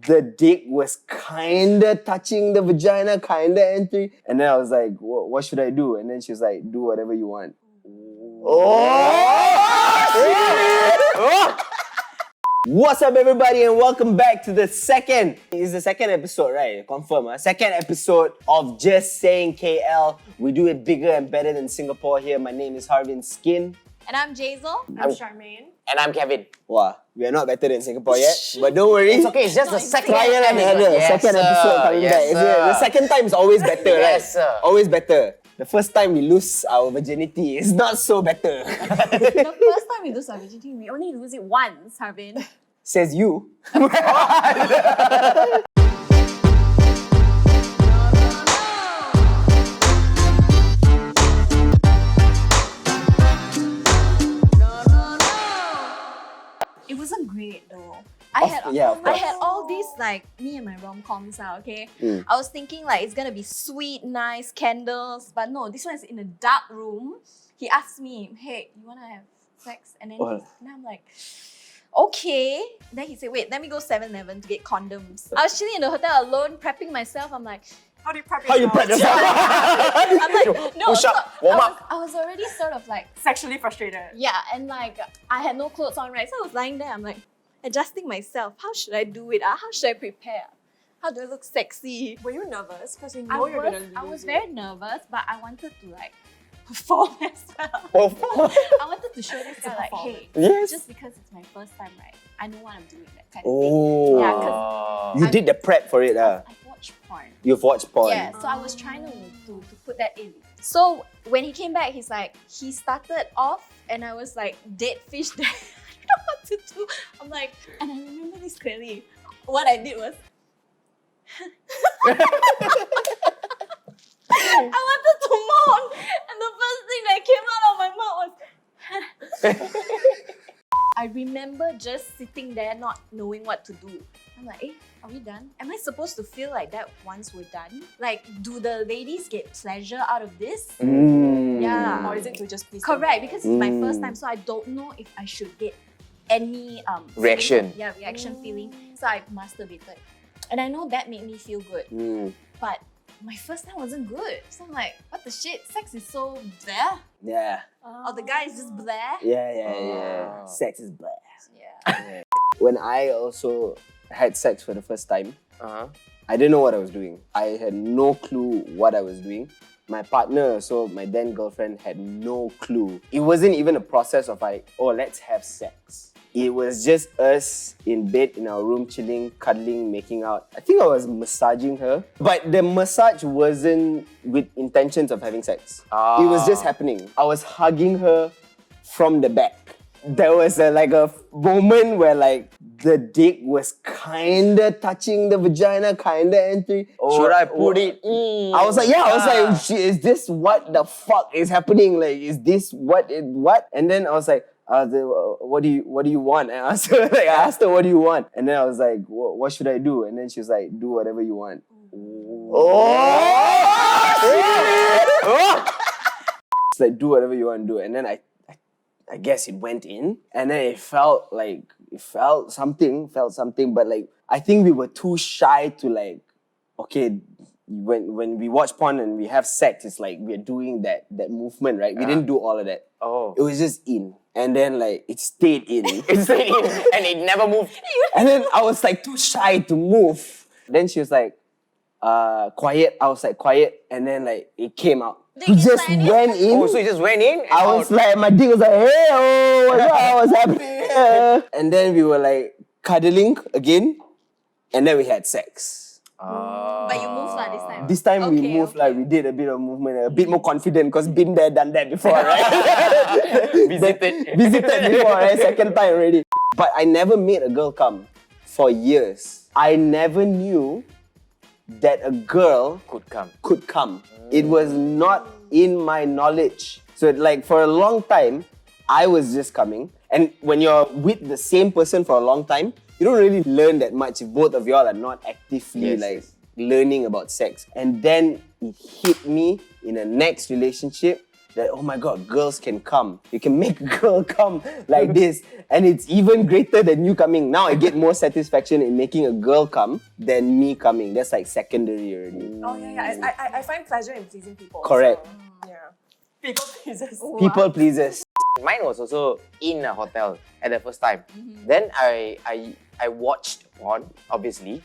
the dick was kinda touching the vagina, kinda entering. And then I was like, what should I do? And then she was like, do whatever you want. What's up, everybody, and welcome back to the second episode, right? Confirm, huh? Second episode of Just Saying KL. We do it bigger and better than Singapore here. My name is Harvin Skin. And I'm Jazel. I'm Charmaine. And I'm Kevin. Wow, we are not better than Singapore yet, but don't worry. It's okay, it's just the second Trial and episode. error. Yes, Second sir. episode coming Yes, back. sir. The second time is always better, right? Yes, sir. Always better. The first time we lose our virginity is not so better. The first time we lose our virginity, we only lose it once, Harvin. Says you. It wasn't great though. I had all these like me and my rom-coms now, okay? I was thinking like it's gonna be sweet, nice, candles, but no, this one is in a dark room. He asked me, hey, you wanna have sex? And then, and I'm like, okay. Then he said, wait, let me go 7-Eleven to get condoms. I was chilling in the hotel alone, prepping myself. I'm like, How do you prep How you prep yourself? I'm like, no, Push up, so warm up. I was already sort of like, Sexually frustrated. yeah, and like I had no clothes on, right? So I was lying there, I'm like, adjusting myself. How should I do it? How should I prepare? How do I look sexy? Were you nervous? Because you I know you're gonna lose. I was very nervous, but I wanted to like perform as well. I wanted to show this guy like, hey, Yes. just because it's my first time, right? I know what I'm doing, that kind of Oh. thing. Yeah, because You did the prep for it, I've watched porn. You've watched porn. Yeah, so I was trying to put that in. So when he came back, he's like, he started off and I was like dead fish there. I don't know what to do. I'm like, and I remember this clearly. What I did was I wanted to moan, and the first thing that came out of my mouth was I remember just sitting there not knowing what to do. I'm like, are we done? Am I supposed to feel like that once we're done? Like, do the ladies get pleasure out of this? Yeah. Or is it to just please? Correct, because it's my first time, so I don't know if I should get any Reaction. feeling. Yeah, reaction feeling. So I masturbated. And I know that made me feel good. But my first time wasn't good. So I'm like, what the shit? Sex is so blah. Yeah. Or the guy is just blah. Yeah. Sex is bad. Yeah. When I also had sex for the first time, Uh-huh. I didn't know what I was doing. I had no clue what I was doing. My partner, so my then girlfriend, had no clue. It wasn't even a process of like, oh, let's have sex. It was just us in bed in our room, chilling, cuddling, making out. I think I was massaging her, but the massage wasn't with intentions of having sex. It was just happening. I was hugging her from the back. There was a moment where like the dick was kinda touching the vagina, kinda entering. Should I put it? I was like, is this what the fuck is happening? Like, is this what? And then I was like, what do you want? And I asked her, what do you want? And then I was like, what should I do? And then she was like, do whatever you want. It's like, do whatever you want to do. And then I guess it went in, and then it felt something, but like I think we were too shy to like, okay, when we watch porn and we have sex, it's like we're doing that movement, right? We didn't do all of that. Oh. It was just in, and then like it stayed in. It stayed in and it never moved. And then I was like too shy to move. Then she was like, quiet. I was like, quiet, and then like it came out. Dick It just inside it? went in. Oh, so it just went in? And I was like, my dick was like, hey, what's happening here? And then we were like cuddling again, and then we had sex. But you moved lah this time. This time we moved, like we did a bit of movement, a bit more confident, because been there, done that before, right? Visited before, right? Second time already. But I never made a girl come for years. I never knew that a girl could come. It was not in my knowledge. So like for a long time, I was just coming. And when you're with the same person for a long time, you don't really learn that much if both of y'all are not actively learning about sex. And then it hit me in the next relationship that, oh my god, girls can come. You can make a girl come like this. And it's even greater than you coming. Now I get more satisfaction in making a girl come than me coming. That's like secondary already. Oh yeah. I find pleasure in pleasing people. Correct. So, yeah. People pleasers. People pleasers. Mine was also in a hotel at the first time. Then I watched porn, obviously.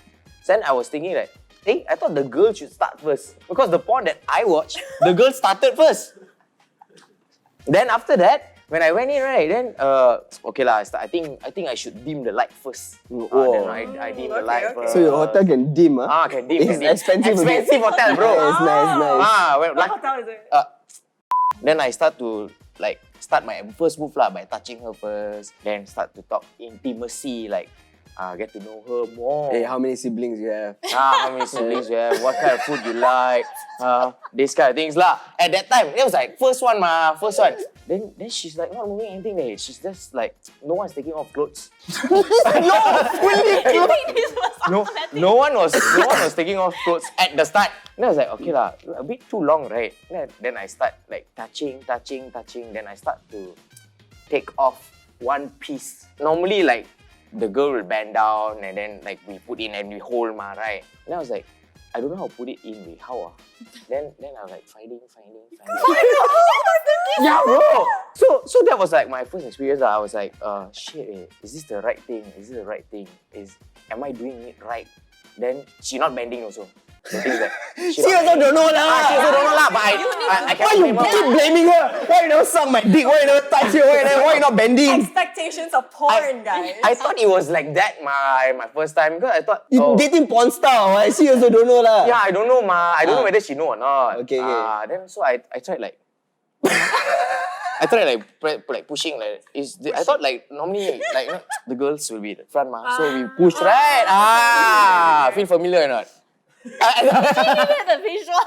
Then I was thinking like, hey, I thought the girl should start first. Because the porn that I watched, the girl started first. Then after that, when I went in, right, then okay lah, I think I should dim the light first. Then I dim the light first. So your hotel can dim, huh? Can dim. It's expensive. Expensive hotel, bro. It's nice. Well, What hotel is it? then I start to start my first move lah by touching her first. Then start to talk intimacy, like get to know her more. Hey, how many siblings you have? How many siblings you have? What kind of food you like? This kind of things lah. At that time, it was like first one. Then she's like not moving anything. She's just like no one's taking off clothes. No one was taking off clothes at the start. Then I was like, okay lah, a bit too long, right? Then I start like touching. Then I start to take off one piece. Normally like the girl will bend down and then like we put in and we hold right? Then I was like, I don't know how to put it in. How? Then I was like finding. Yeah, bro. So that was like my first experience. I was like, shit, is this the right thing? Am I doing it right? Then she not bending also. The thing is that She also don't know lah. She also don't know lah, but I Why you keep blaming her? Why you never suck my dick? Why you never touch her? Why you not bending? Expectations of porn, guys. I thought it was like that my first time because I thought You dating porn star, right? She also don't know lah. yeah, I don't know I don't know whether she know or not. Okay. Then so I tried like I tried like pushing like I thought like normally like the girls will be at the front so we pushed right. Feel familiar or not? The visual.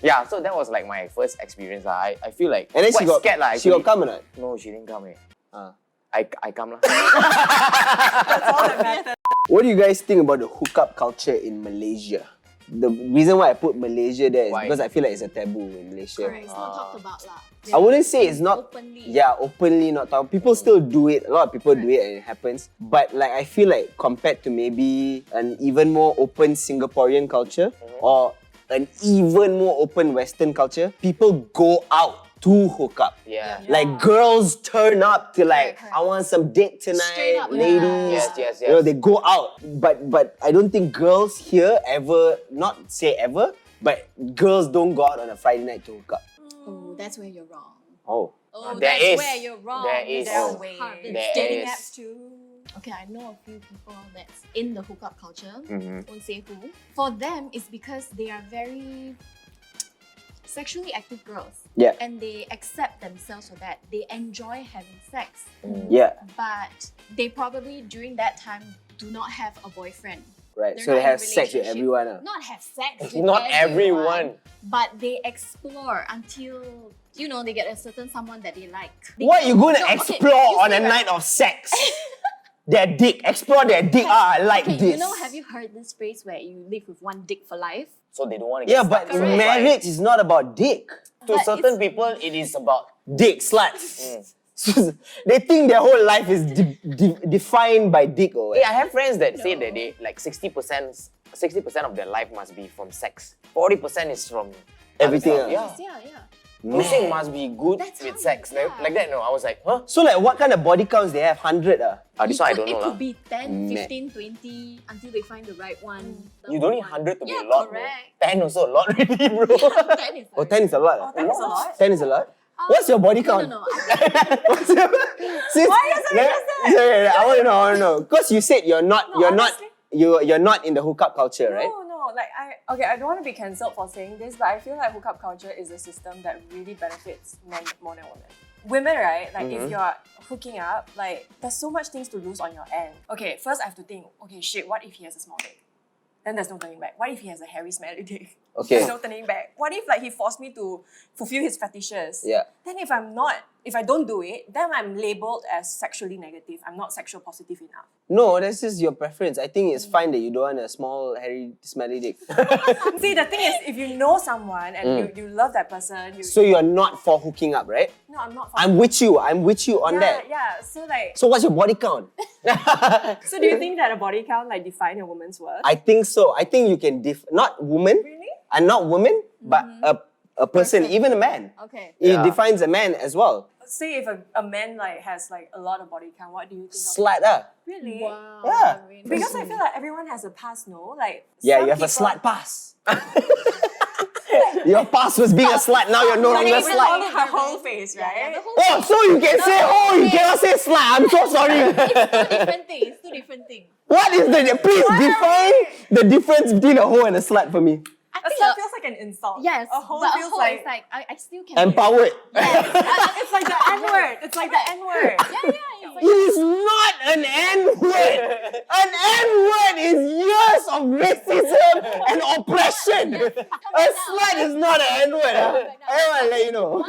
Yeah, so that was like my first experience. I feel like And then quite scared lah. She got come or not? No, she didn't come. Ah. I come lah. That's all that matters. What do you guys think about the hookup culture in Malaysia? The reason why I put Malaysia there is Why? because I feel like it's a taboo in Malaysia. Correct, it's not talked about lah. I wouldn't say it's not Openly. Yeah, openly not talked. People still do it. A lot of people do it and it happens. But like I feel like compared to maybe an even more open Singaporean culture or an even more open Western culture, people go out to hook up. Yeah. Like girls turn up to like, Correct. I want some date Straight tonight, up, ladies. Yes. You know, they go out. But I don't think girls here ever, not say ever, but girls don't go out on a Friday night to hook up. Oh, that's where you're wrong. Oh. Oh, There that's is. where you're wrong. There is. There's Oh. hard- There Dating is. apps too. Okay, I know a few people that's in the hookup culture. Mhm. Won't say who. For them, it's because they are very sexually active girls. Yeah. And they accept themselves for that. They enjoy having sex. Yeah, But they probably, during that time, do not have a boyfriend. right. They're So they not in a have sex with relationship. everyone. Not have sex with Not everyone. But they explore until, they get a certain someone that they like. What you gonna No, okay, explore you on see, a right? night of sex? Their dick. Explore their dick. I like Okay, this. have you heard this phrase where you live with one dick for life? So they don't want to get Yeah, stuck. but Correct. marriage is not about dick. To But certain it's- people, it is about Dick sluts. They think their whole life is defined by dick or Hey, what? I have friends that say that they like 60% of their life must be from sex. 40% is from Everything other stuff. else. Yeah. Yeah. They say must be good That's with how- sex. yeah. Like that, no. I was like, huh? So like what kind of body counts they have? 100 This one I don't It know. could lah. be 10, Meh. 15, 20 until they find the right one. the You don't need one. 100 to be Yeah, a lot, bro. correct. 10 also a lot already, bro. 10 is Oh, 10 is a lot. Oh, that is a lot. 10 is a lot? What's your body count? No. What's your... Why Sorry, I want to know. Because you said you're not honestly- you're not in the hookup culture, right? No. Like I don't want to be cancelled for saying this, but I feel like hookup culture is a system that really benefits men more than women. Women, right? Like if you're hooking up, like there's so much things to lose on your end. Okay, first I have to think, okay, shit, what if he has a small dick? Then there's no turning back. What if he has a hairy, smelly dick? Okay. Turning back. What if like he forced me to fulfill his fetishes? Yeah. Then if I don't do it, then I'm labeled as sexually negative. I'm not sexual positive enough. No, that's just your preference. I think it's fine that you don't want a small, hairy, smelly dick. See, the thing is, if you know someone and you love that person, So you're not for hooking up, right? no, I'm not. I'm with you on yeah, that. yeah. So like, So what's your body count? so do you think that a body count like define a woman's worth? I think so. I think you can not woman, Really? and not woman, but a person, even a man. Okay. It defines a man as well. Say if a man like has like a lot of body count, what do you think of? Slut, Really? Wow. Yeah. Really? Because I feel like everyone has a past, no? Like Yeah, some you have a people- slut pass. Your past was being a slut, now you're no longer a Even slut. all of the whole face, right? Yeah, the whole Oh, so you can say, oh, you cannot say slut. I'm so sorry. It's two different things. Two different things. What is the, please define the difference between a hoe and a slut for me. I A think slut feels like an insult. yes, A whole but a feels whole like is like I still can. Empowered. it's like the N word. It's like the N word. Yeah. It is not an N-word. An N-word is years of racism and oppression. A slut is not an N-word. I want to let you know.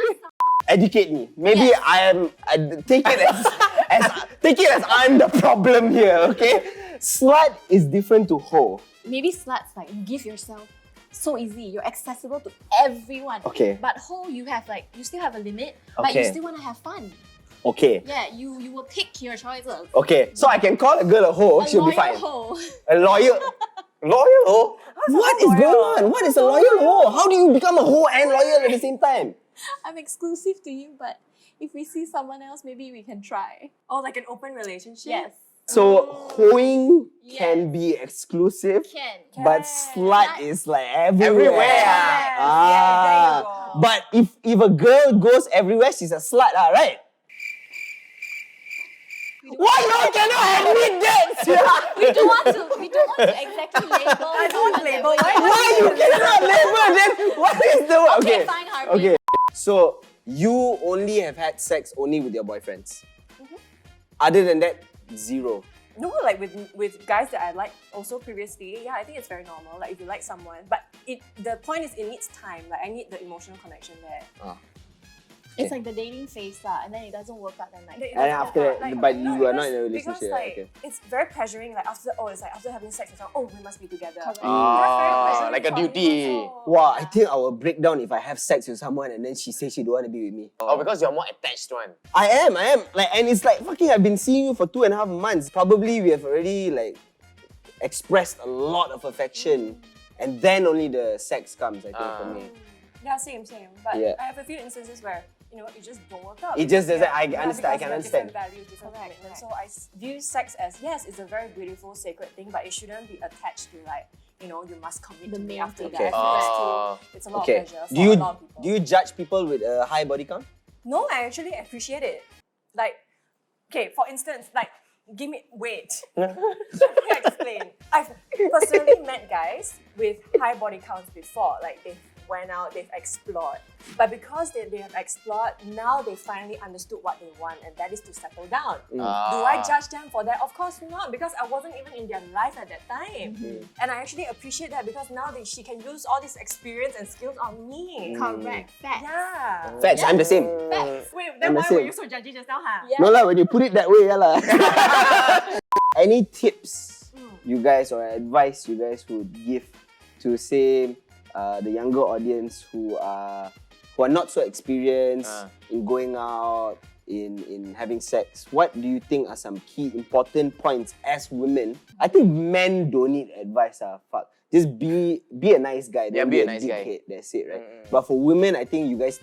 Educate me. Maybe I take it as I'm the problem here, okay? Slut is different to hoe. Maybe sluts like you give yourself so easy. You're accessible to everyone. Okay. But whole you have like you still have a limit, but you Okay. still want to have fun. Okay. Yeah, you will pick your choices. Okay. So I can call a girl a hoe, A she'll be loyal fine. hoe. A loyal hoe? What is loyal? going on? What is a loyal hoe? How do you become a hoe and loyal at the same time? I'm exclusive to you, but if we see someone else, maybe we can try. Oh, like an open relationship? Yes. So hoeing Yes. can be exclusive, Can. but slut is like everywhere. Everywhere. Yes, Ah. yeah, there you go. But if a girl goes everywhere, she's a slut, right? Why you cannot admit that? We don't want to exactly label. I don't want to label. Why you cannot label that? What is the word? Okay, fine, Harvey. Okay. So you only have had sex only with your boyfriends. Other than that, zero. No, like with guys that I liked also previously, yeah, I think it's very normal. Like if you like someone, but the point is it needs time. Like I need the emotional connection there. It's like the dating phase lah, and then it doesn't work out. Then like It And doesn't after work that, out. but no, you are not in a because, relationship, like, okay. it's very pressuring. Like after having sex, it's like, oh, we must be together. Correct. Like a duty. Wow, I think I will break down if I have sex with someone and then she says she don't want to be with me. Oh, because you're more attached one. I am. Like, and it's like fucking. I've been seeing you for 2.5 months. Probably we have already like expressed a lot of affection, and then only the sex comes. I think for me. Yeah, same. But Yeah. I have a few instances where it just don't work out. It just because, doesn't- I understand, I because can we have understand. Different values, different commitments. So I view sex as yes, it's a very beautiful, sacred thing, but it shouldn't be attached to like you must commit The to me male after thing. that. I feel it's a lot Okay. of pressure for Do you a lot of people. do you judge people with a high body count? No, I actually appreciate it. Like, okay, for instance, like, give me wait. Let me explain. I've personally met guys with high body counts before. Like they've went out, they've explored. But because they have explored, now they finally understood what they want, and that is to settle down. Do I judge them for that? Of course not, because I wasn't even in their life at that time. And I actually appreciate that because now she can use all this experience and skills on me. correct. Facts. Yeah. Facts. I'm the same. Facts. Wait, I'm then the why were same. you so judgy just now, huh? Yeah. No lah, when you put it that way, yeah lah. Any tips you guys or advice you guys would give to say the younger audience who are not so experienced in going out, in having sex? What do you think are some key important points as women? I think men don't need advice. Fuck. Just be a nice guy. Yeah, Don't be a nice guy. dickhead. That's it, right? But for women, I think you guys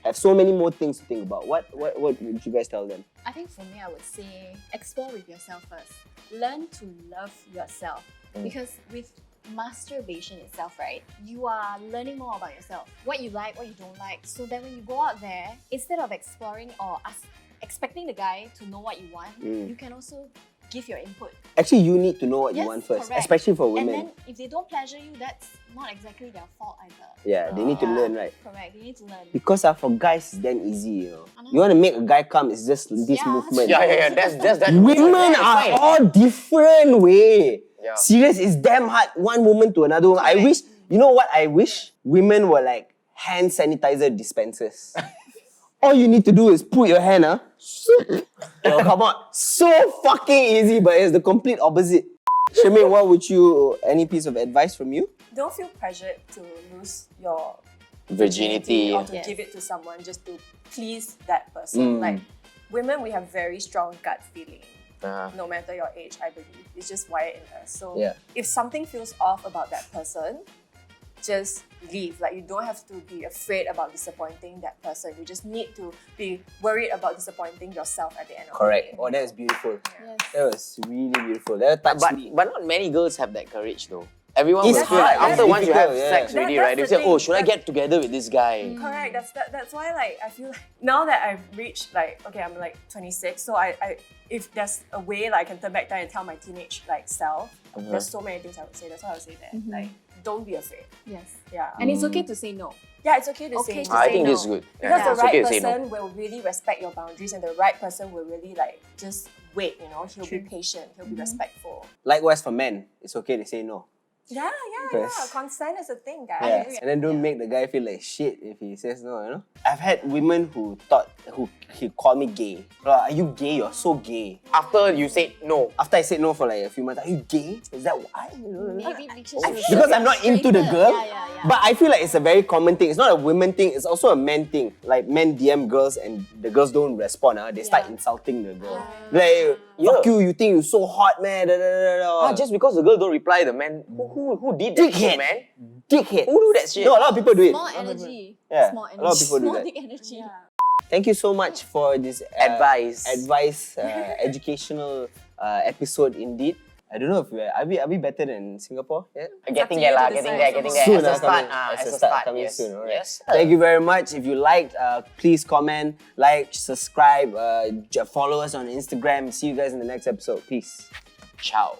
have so many more things to think about. What would you guys tell them? I think for me, I would say explore with yourself first. Learn to love yourself. Because with masturbation itself, right, you are learning more about yourself. What you like, what you don't like. So then when you go out there, instead of exploring or expecting the guy to know what you want, you can also give your input. Actually, you need to know what you Yes, want first, correct. especially for And women. then if they don't pleasure you, that's not exactly their fault either. Yeah, they need to Yeah, learn, right? Correct, they need to learn. Because for guys, it's then easy, I know. You want to make a guy come, it's just this Yeah. movement. Yeah. That's that. Women It's are fine. all different way. Yeah. Serious, it's damn hard. One woman to another woman. I wish You know what I wish? Women were like hand sanitizer dispensers. All you need to do is put your hand, it'll come out. So fucking easy, but it's the complete opposite. Charmaine, any piece of advice from you? Don't feel pressured to lose your Virginity. or to give it to someone just to please that person. Like, women, we have very strong gut feeling. No matter your age, I believe. It's just wired in us. So if something feels off about that person, just leave. Like, you don't have to be afraid about disappointing that person. You just need to be worried about disappointing yourself at the end of the day. Oh, that is beautiful. Yes. That was really beautiful. That touched me. But not many girls have that courage though. Everyone It's will feel like hard. after It's once you have difficult, sex yeah. already, That's right? They the say, thing. oh, should I get together with this guy? Correct. That's why, like, I feel like now that I've reached, like, okay, I'm like 26, so I if there's a way like I can turn back time and tell my teenage like self, there's so many things I would say. That's why I would say that. Like, don't be afraid. Yes. Yeah. And it's okay to say no. Yeah, it's okay to Okay say to no. I say think no. this is good. Because Yeah, the it's okay right to say no. person will really respect your boundaries, and the right person will really like just wait, he'll be patient, he'll be respectful. Likewise for men, it's okay to say no. Yeah. Yes. Consent is a thing, guys. Yeah. And then don't make the guy feel like shit if he says no, I've had women who he called me gay. Are you gay? You're so gay. After you said no. After I said no for like a few months, are you gay? Is that why? Maybe Because I'm not into the girl. Yeah. But I feel like it's a very common thing. It's not a women thing, it's also a men thing. Like men DM girls and the girls don't respond. They start insulting the girl. Like, fuck you think you're so hot, man. Just because the girl don't reply, the man who did that shit, man? Dickhead. Who do that shit? No, a lot of people do it. Small energy. Yeah, Small a energy. lot of people do Small that. dick energy. Thank you so much for this Advice. educational episode indeed. I don't know if are we better than Singapore? Yeah. Getting you there, to getting decide. there. Soon, As a start, as as a a start, start, coming yes. soon. Alright. Yes. Thank you very much. If you liked, please comment, like, subscribe, follow us on Instagram. See you guys in the next episode. Peace. Ciao.